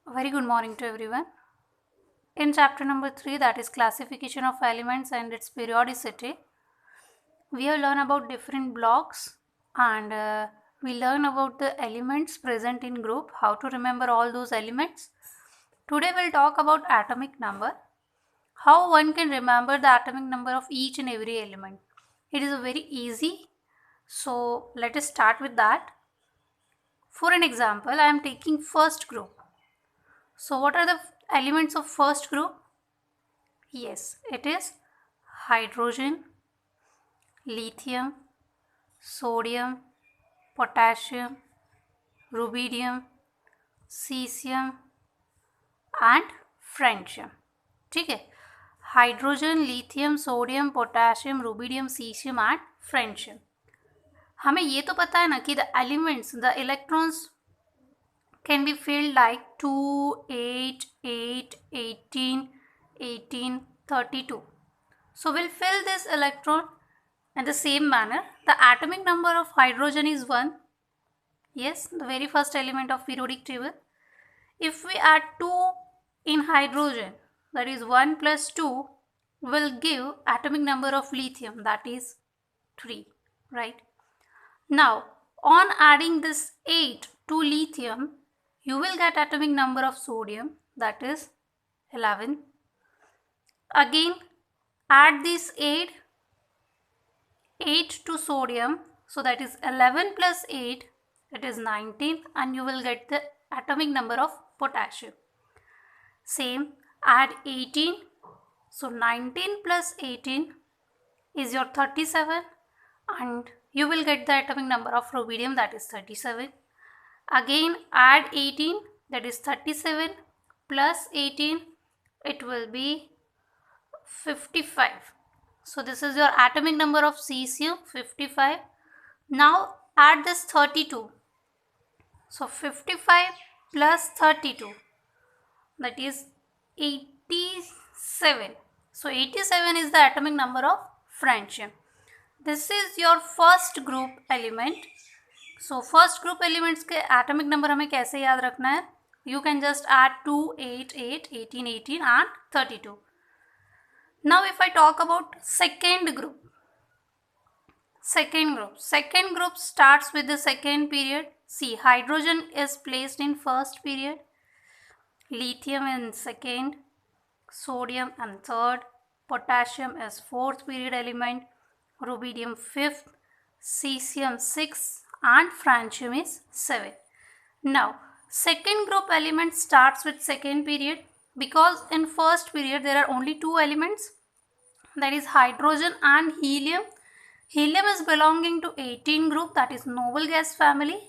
Very good morning to everyone. In chapter number 3, that is classification of elements and its periodicity, we have learned about different blocks and we learn about the elements present in group, how to remember all those elements. Today we'll talk about atomic number, how one can remember the atomic number of each and every element. It is very easy, so let us start with that. For an example, I am taking first group. So what are the elements of first group? Yes, it is hydrogen, lithium, sodium, potassium, rubidium, cesium and francium. ठीक है, hydrogen, lithium, sodium, potassium, rubidium, caesium and francium. हमें ये तो पता है ना कि the elements, the electrons can be filled like 2, 8, 8, 18, 18, 32. So we'll fill this electron in the same manner. The atomic number of hydrogen is 1. Yes, the very first element of periodic table. If we add 2 in hydrogen, that is 1 plus 2, will give atomic number of lithium, that is 3, right? Now, on adding this 8 to lithium, you will get atomic number of sodium, that is 11. Again, add this 8 to sodium, so that is 11 plus 8, it is 19, and you will get the atomic number of potassium. Same, add 18, so 19 plus 18 is your 37, and you will get the atomic number of rubidium, that is 37. Again add 18, that is 37, plus 18, it will be 55. So this is your atomic number of cesium, 55. Now add this 32. So 55 plus 32, that is 87. So 87 is the atomic number of francium. This is your first group element. So first group elements के atomic number हमें कैसे याद रखना है? You can just add 2, 8, 8, 18, 18 and 32. Now if I talk about second group starts with the second period. See, hydrogen is placed in first period, lithium in second, sodium in third, potassium is fourth period element, rubidium fifth, cesium sixth and francium is 7. Now, second group element starts with second period because in first period there are only two elements, that is hydrogen and helium. Helium is belonging to 18 group, that is noble gas family,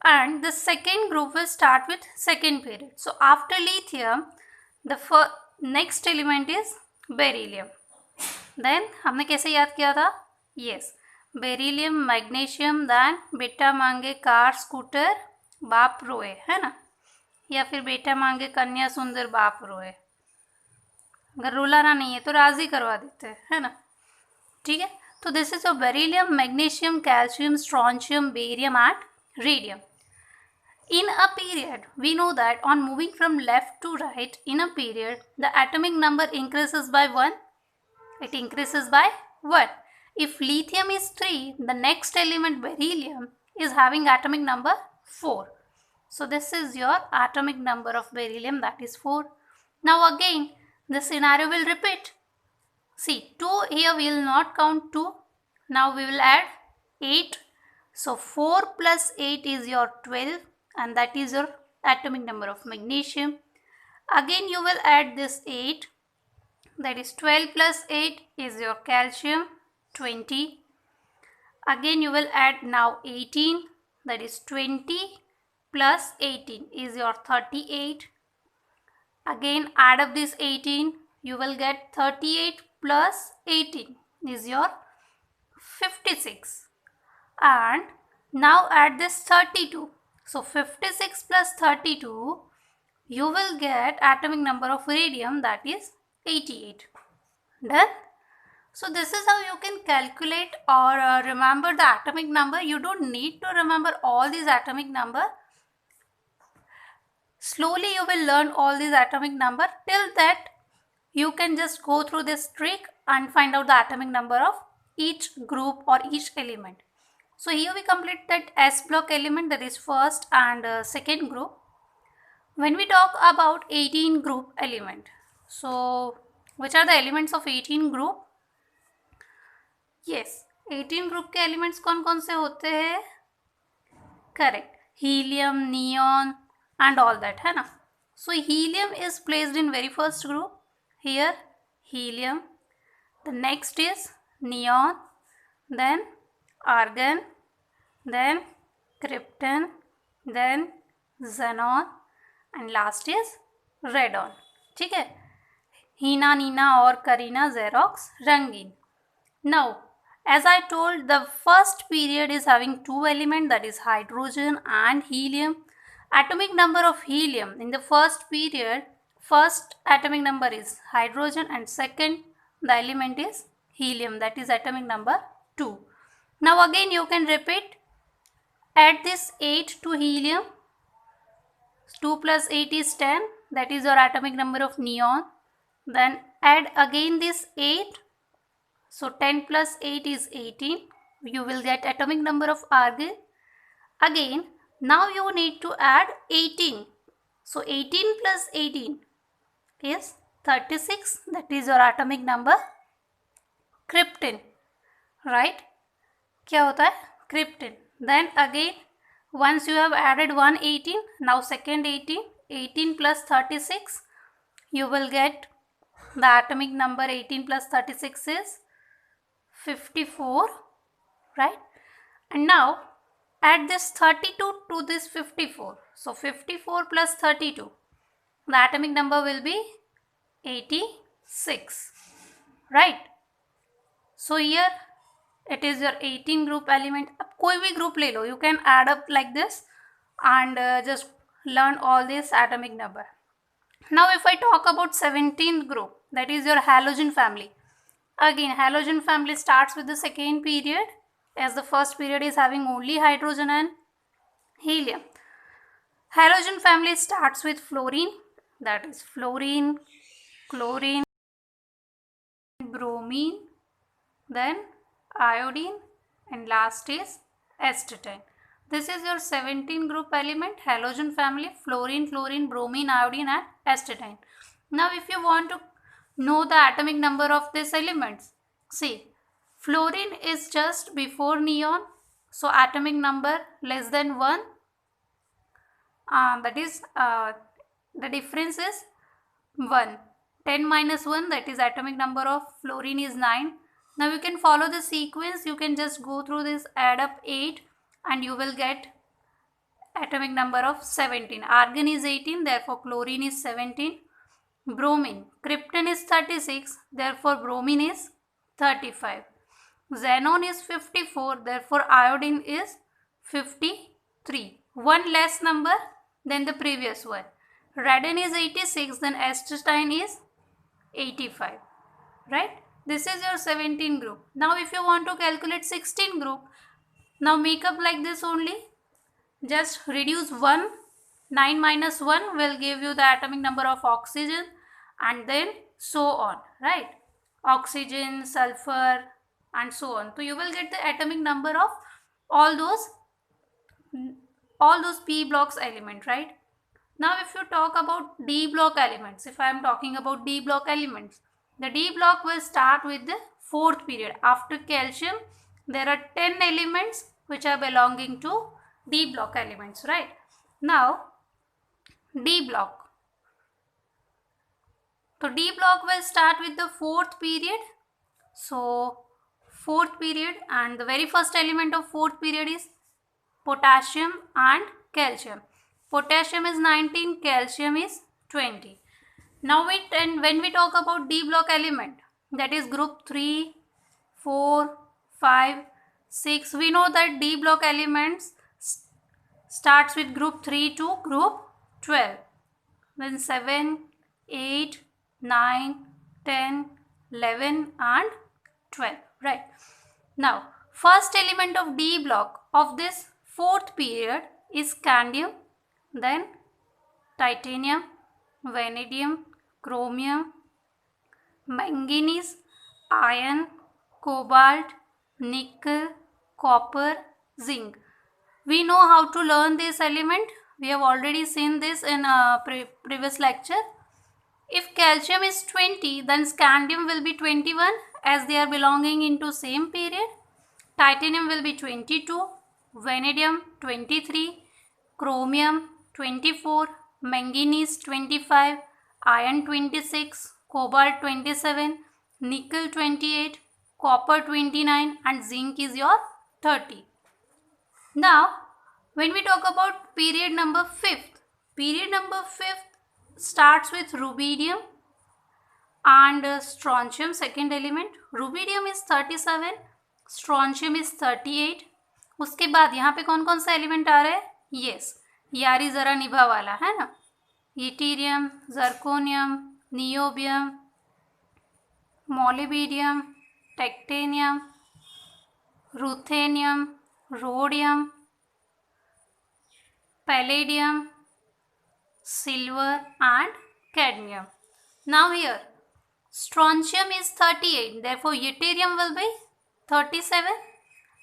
and the second group will start with second period. So after lithium, the next element is beryllium. Then हमने कैसे याद किया था? Yes, beryllium, magnesium, then बेटा मांगे car scooter बाप रोए, है ना, या फिर बेटा मांगे कन्या सुंदर बाप रोए. अगर रुलाना नहीं है तो राजी करवा देते हैं, है ना. ठीक है, तो this is your beryllium, magnesium, calcium, strontium, barium and radium. In a period, we know that on moving from left to right in a period, the atomic number increases by 1. It increases by 1. If lithium is 3, the next element beryllium is having atomic number 4. So this is your atomic number of beryllium, that is 4. Now again, the scenario will repeat. See, 2 here we will not count 2. Now we will add 8. So 4 plus 8 is your 12, and that is your atomic number of magnesium. Again you will add this 8, that is 12 plus 8 is your calcium, 20. Again you will add now 18, that is 20 plus 18 is your 38. Again add up this 18, you will get 38 plus 18 is your 56. And now add this 32. So 56 plus 32, you will get atomic number of radium, that is 88. Done? So this is how you can calculate or remember the atomic number. You don't need to remember all these atomic number. Slowly you will learn all these atomic number. Till that, you can just go through this trick and find out the atomic number of each group or each element. So here we complete that S block element, that is first and second group. When we talk about 18 group element, so which are the elements of 18 group? Yes, 18 group के elements कौन कौन से होते हैं? Correct, helium, neon and all that, है ना? So helium is placed in very first group. Here helium, the next is neon, then argon, then krypton, then xenon and last is radon. ठीक है, हीना, नीना और करीना, xerox, रंगीन. Now, as I told, the first period is having two elements, that is hydrogen and helium. Atomic number of helium in the first period, first atomic number is hydrogen and second the element is helium, that is atomic number 2. Now again you can repeat, add this 8 to helium, 2 plus 8 is 10, that is your atomic number of neon. Then add again this 8, so 10 plus 8 is 18, you will get atomic number of argon. Again, now you need to add 18, so 18 plus 18 is 36, that is your atomic number krypton, right? क्या होता है? Krypton. Then again, once you have added one 18, now second 18, 18 plus 36, you will get the atomic number 18 plus 36 is 54, right? And now add this 32 to this 54, so 54 plus 32, the atomic number will be 86, right? So here it is your 18 group element. अब कोई भी group ले लो, you can add up like this and just learn all this atomic number. Now if I talk about 17th group, that is your halogen family. Again, halogen family starts with the second period, as the first period is having only hydrogen and helium. Halogen family starts with fluorine, that is fluorine, chlorine, bromine, then iodine and last is astatine. This is your 17 group element, halogen family, fluorine, chlorine, bromine, iodine and astatine. Now if you want to know the atomic number of these elements, see, fluorine is just before neon, so atomic number less than 1, that is the difference is 1. 10 minus 1, that is atomic number of fluorine is 9. Now you can follow the sequence, you can just go through this, add up 8 and you will get atomic number of 17. Argon is 18, therefore chlorine is 17. Bromine, krypton is 36, therefore bromine is 35. Xenon is 54, therefore iodine is 53. One less number than the previous one. Radon is 86, then astatine is 85, right? This is your 17 group. Now if you want to calculate 16 group, now make up like this only. Just reduce 1, 9 minus 1 will give you the atomic number of oxygen and then so on, right? Oxygen, sulfur and so on. So you will get the atomic number of all those P blocks element, right? Now if you talk about D block elements, if I am talking about D block elements, the D block will start with the fourth period. After calcium, there are 10 elements which are belonging to D block elements, right? Now, D block. So, D block will start with the fourth period. So, fourth period, and the very first element of fourth period is potassium and calcium. Potassium is 19, calcium is 20. Now when we talk about D block element, that is group 3, 4, 5, 6, we know that D block elements starts with group 3 to group 12. Then 7, 8, 9, 10, 11 and 12, right? Now, first element of D block of this fourth period is scandium, then titanium, vanadium, chromium, manganese, iron, cobalt, nickel, copper, zinc. We know how to learn this element. We have already seen this in a previous lecture. If calcium is 20, then scandium will be 21 as they are belonging into same period. Titanium will be 22, vanadium 23, chromium 24, manganese 25, iron 26, cobalt 27, nickel 28, copper 29 and zinc is your 30. Now, when we talk about period number 5th starts with rubidium and strontium, second element. Rubidium is 37, strontium is 38. उसके बाद यहाँ पे कौन कौन सा element आ रहा है? Yes, यारी जरा निभा वाला है ना, yttrium, zirconium, niobium, molybdenum, technetium, ruthenium, rhodium, palladium, silver and cadmium. Now here strontium is 38, therefore yttrium will be 37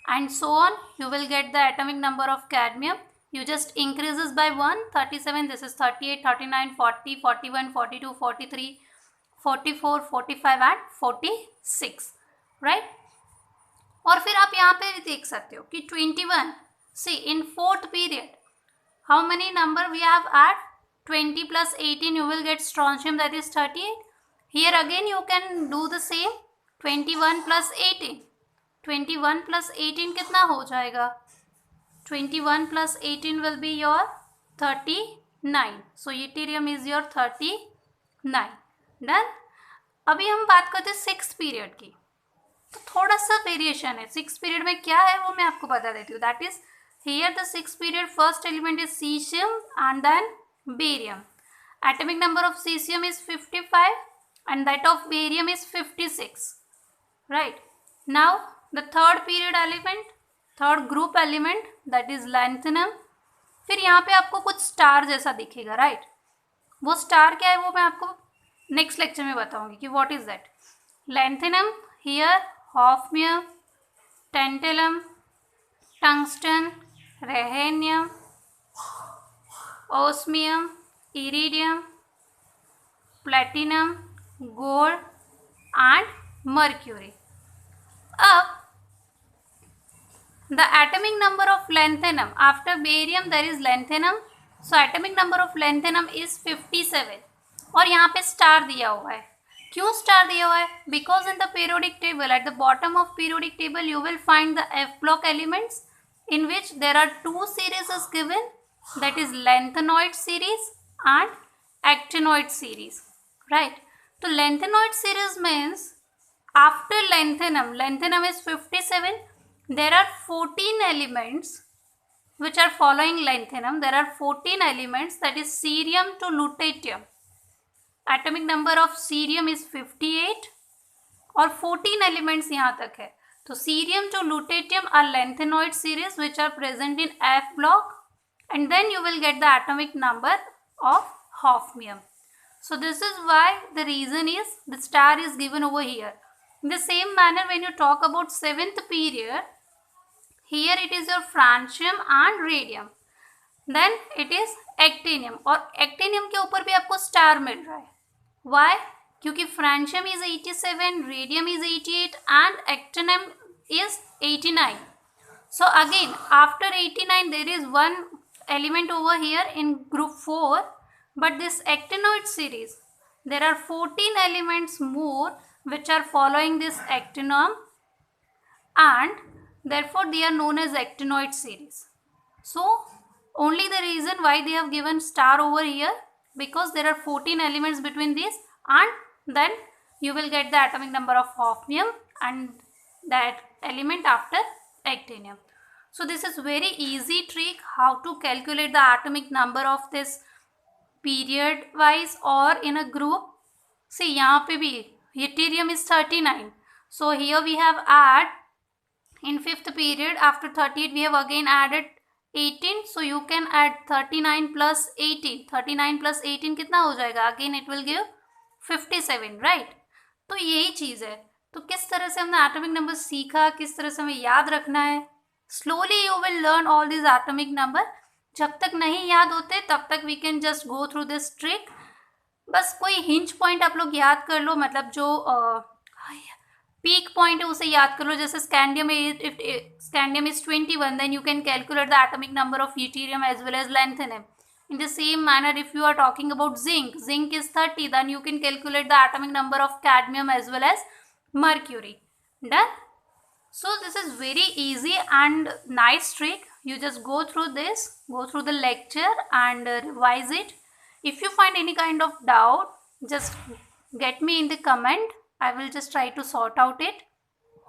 and so on. You will get the atomic number of cadmium. You just increases by 1, 37, this is 38, 39, 40, 41, 42, 43, 44, 45 and 46, right? और फिर आप यहाँ पे देख सकते हो कि 21, see in fourth period how many number we have add? 20 plus 18 you will get strontium, that is 38. Here again you can do the same, 21 plus 18. 21 plus 18 कितना हो जाएगा? 21 plus 18 will be your 39. So yttrium is your 39. Done. अभी हम बात करते हैं six period की. तो थोड़ा सा वेरिएशन है. सिक्स पीरियड में क्या है वो मैं आपको बता देती हूँ. That is here the sixth period first element is cesium and then barium. Atomic number of cesium is 55 and that of barium is 56. Right. Now the third period element, third group element, that is lanthanum. फिर यहाँ पे आपको कुछ star जैसा दिखेगा, right? वो star क्या है वो मैं आपको नेक्स्ट लेक्चर में बताऊंगी कि what is that. Lanthanum, here hafnium, tantalum, tungsten, rhenium, osmium, iridium, platinum, gold and mercury. अब the atomic number of lanthanum, after barium there is lanthanum, so atomic number of lanthanum is 57 और यहाँ पे star दिया हुआ है. क्यों star दिया हुआ है? Because in the periodic table, at the bottom of periodic table you will find the F block elements in which there are two series is given, that is lanthanoid series and actinoid series, right? So lanthanoid series means after lanthanum is 57, there are 14 elements which are following lanthanum. There are 14 elements, that is cerium to lutetium. Atomic number of cerium is 58 और 14 elements यहाँ तक है. So cerium to lutetium are lanthanoid series which are present in F block and then you will get the atomic number of hafnium. So this is why the reason is the star is given over here. In the same manner when you talk about seventh period, here it is your francium and radium. Then it is actinium और actinium के ऊपर भी आपको star मिल रहा है. Why? क्योंकि francium is 87, radium is 88 and actinium is 89. So again after 89 there is one element over here in group 4, but this actinoid series there are 14 elements more which are following this actinum and therefore they are known as actinoid series. So only the reason why they have given star over here, because there are 14 elements between these and then you will get the atomic number of hafnium and that element after actinium. So this is very easy trick how to calculate the atomic number of this period wise or in a group. See यहाँ पे भी yttrium is 39. So here we have add in fifth period after 38 we have again added 18, so you can add 39 plus 18. 39 plus 18 कितना हो जाएगा? Again it will give 57, right? तो यही चीज़ है. तो किस तरह से हमने एटॉमिक नंबर सीखा, किस तरह से हमें याद रखना है. Slowly you will learn all this atomic number. जब तक नहीं याद होते तब तक we can just go through this trick. बस कोई हिंज पॉइंट आप लोग याद कर लो, मतलब जो पीक पॉइंट है उसे याद कर लो. जैसे scandium, if scandium is 21, then you can calculate the atomic number of yttrium as well as lanthanum. In the same manner, if you are talking about zinc, zinc is 30, then you can calculate the atomic number of cadmium as well as mercury. Done? So this is very easy and nice trick. You just go through this, go through the lecture and revise it. If you find any kind of doubt, just get me in the comment. I will just try to sort out it.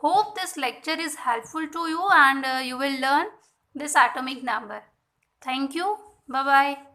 Hope this lecture is helpful to you and you will learn this atomic number. Thank you. Bye bye.